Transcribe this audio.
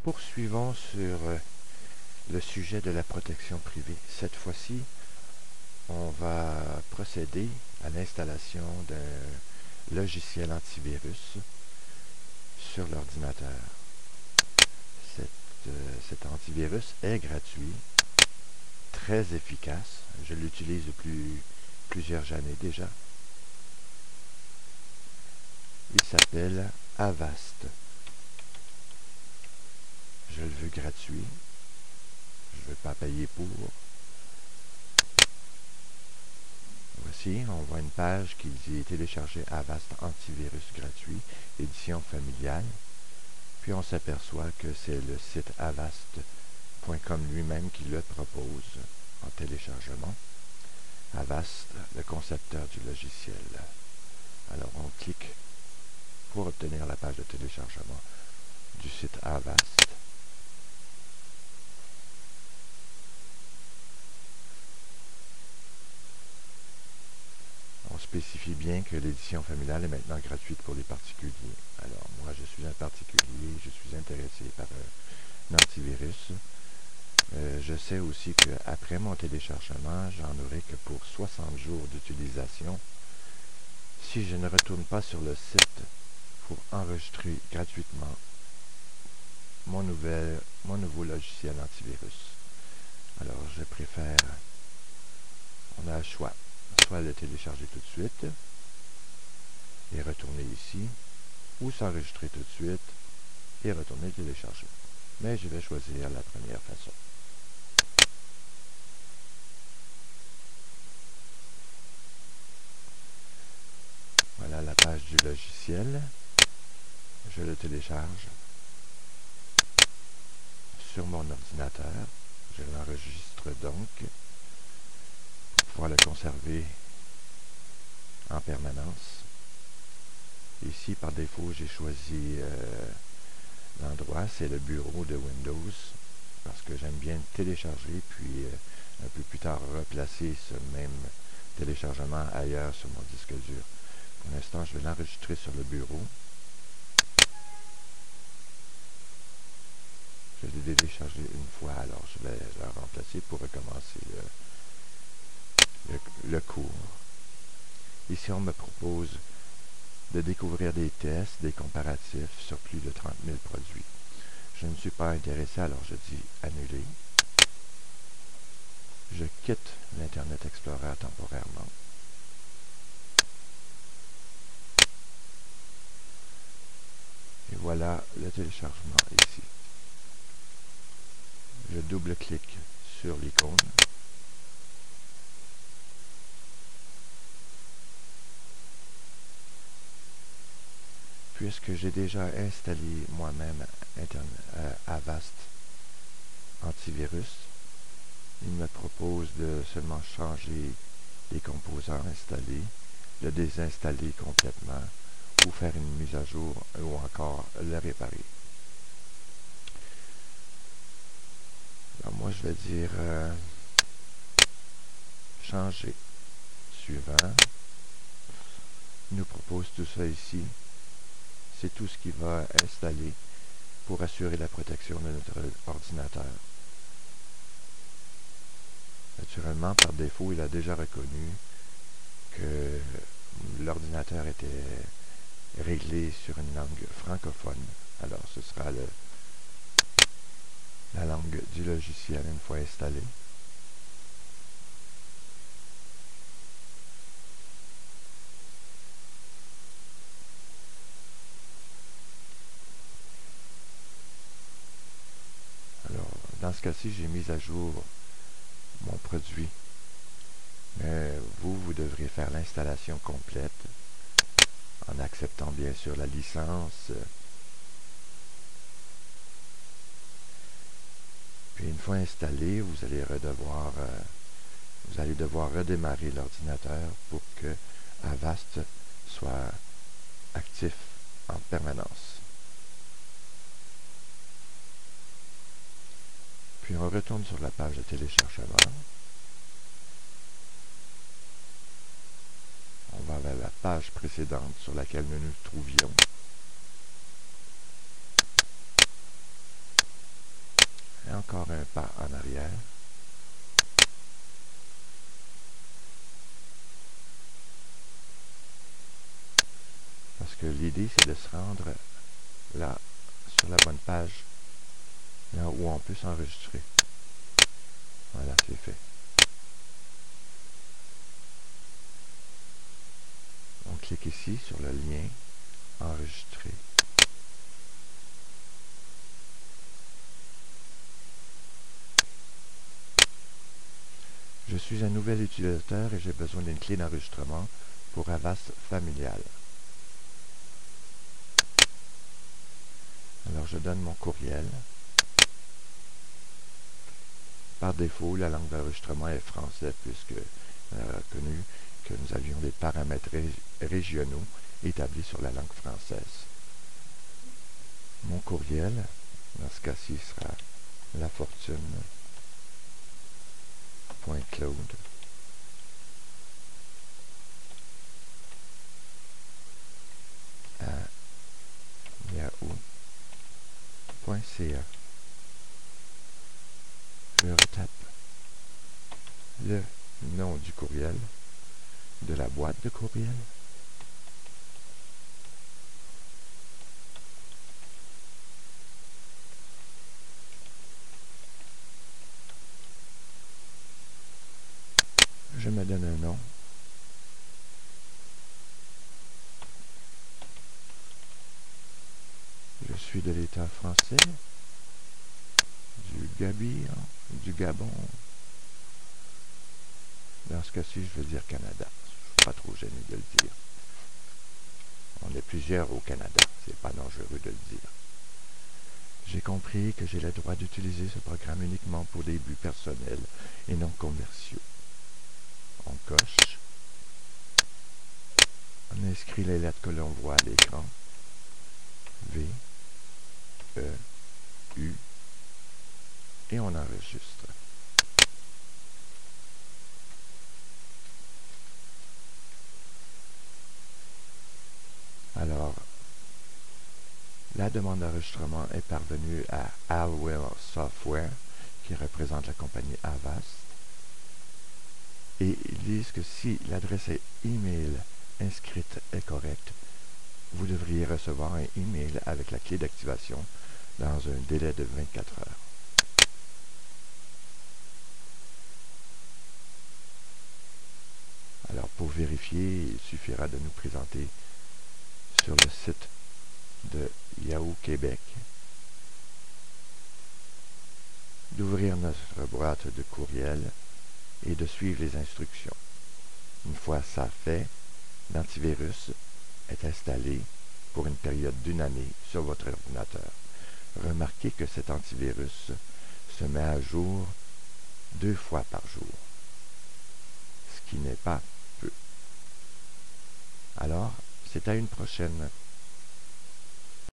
Poursuivons sur le sujet de la protection privée. Cette fois-ci, on va procéder à l'installation d'un logiciel antivirus sur l'ordinateur. Cet antivirus est gratuit, très efficace. Je l'utilise depuis plusieurs années déjà. Il s'appelle Avast. Je le veux gratuit. Je ne veux pas payer pour. Voici, on voit une page qui dit télécharger Avast antivirus gratuit, édition familiale. Puis on s'aperçoit que c'est le site avast.com lui-même qui le propose en téléchargement. Avast, le concepteur du logiciel. Alors on clique pour obtenir la page de téléchargement du site Avast. On spécifie bien que l'édition familiale est maintenant gratuite pour les particuliers. Alors moi je suis un particulier, je suis intéressé par un antivirus. Je sais aussi qu'après mon téléchargement, j'en aurai que pour 60 jours d'utilisation. Si je ne retourne pas sur le site pour enregistrer gratuitement mon nouveau logiciel antivirus. Alors je préfère, on a le choix, soit le télécharger tout de suite et retourner ici, ou s'enregistrer tout de suite et retourner télécharger. Mais je vais choisir la première façon. Voilà la page du logiciel. Je le télécharge sur mon ordinateur. Je l'enregistre donc pour pouvoir le conserver en permanence. Ici, par défaut, j'ai choisi l'endroit, c'est le bureau de Windows, parce que j'aime bien télécharger, puis un peu plus tard replacer ce même téléchargement ailleurs sur mon disque dur. Pour l'instant, je vais l'enregistrer sur le bureau. Je l'ai téléchargé une fois, alors je vais le remplacer pour recommencer le cours. Ici, on me propose de découvrir des tests, des comparatifs sur plus de 30 000 produits. Je ne suis pas intéressé, alors je dis annuler. Je quitte l'Internet Explorer temporairement. Et voilà le téléchargement ici. Je double-clique sur l'icône. Puisque j'ai déjà installé moi-même Avast antivirus, il me propose de seulement changer les composants installés, le désinstaller complètement, ou faire une mise à jour, ou encore le réparer. Alors moi je vais dire changer. Suivant. Il nous propose tout ça ici. C'est tout ce qui va installer pour assurer la protection de notre ordinateur. Naturellement, par défaut, il a déjà reconnu que l'ordinateur était réglé sur une langue francophone. Alors, ce sera la langue du logiciel une fois installé. Alors, dans ce cas-ci, j'ai mis à jour mon produit. Mais vous devrez faire l'installation complète en acceptant bien sûr la licence. Puis une fois installé, vous allez devoir redémarrer l'ordinateur pour que Avast soit actif en permanence. Puis on retourne sur la page de téléchargement. On va vers la page précédente sur laquelle nous nous trouvions. encore un pas en arrière. Parce que l'idée, c'est de se rendre là, sur la bonne page, là où on peut s'enregistrer. Voilà, c'est fait. On clique ici sur le lien « Enregistrer ». Je suis un nouvel utilisateur et j'ai besoin d'une clé d'enregistrement pour Avast familial. Alors je donne mon courriel. Par défaut, la langue d'enregistrement est français puisque on a reconnu que nous avions des paramètres régionaux établis sur la langue française. Mon courriel, dans ce cas-ci, sera lafortune.claude@yahoo.ca. Je retape le nom du courriel, de la boîte de courriel. Je me donne un nom. Je suis de l'État français, du Gabon. Dans ce cas-ci, je vais dire Canada. Je ne suis pas trop gêné de le dire. On est plusieurs au Canada, c'est pas dangereux de le dire. J'ai compris que j'ai le droit d'utiliser ce programme uniquement pour des buts personnels et non commerciaux. On coche. On inscrit les lettres que l'on voit à l'écran. V, E, U, et on enregistre. Alors, la demande d'enregistrement est parvenue à Alwell Software, qui représente la compagnie Avast, et ils disent que si l'adresse email inscrite est correcte, vous devriez recevoir un email avec la clé d'activation dans un délai de 24 heures. Alors, pour vérifier, il suffira de nous présenter sur le site de Yahoo Québec, d'ouvrir notre boîte de courriel et de suivre les instructions. Une fois ça fait, l'antivirus est installé pour une période d'1 année sur votre ordinateur. Remarquez que cet antivirus se met à jour 2 fois par jour, ce qui n'est pas peu. Alors, c'est à une prochaine.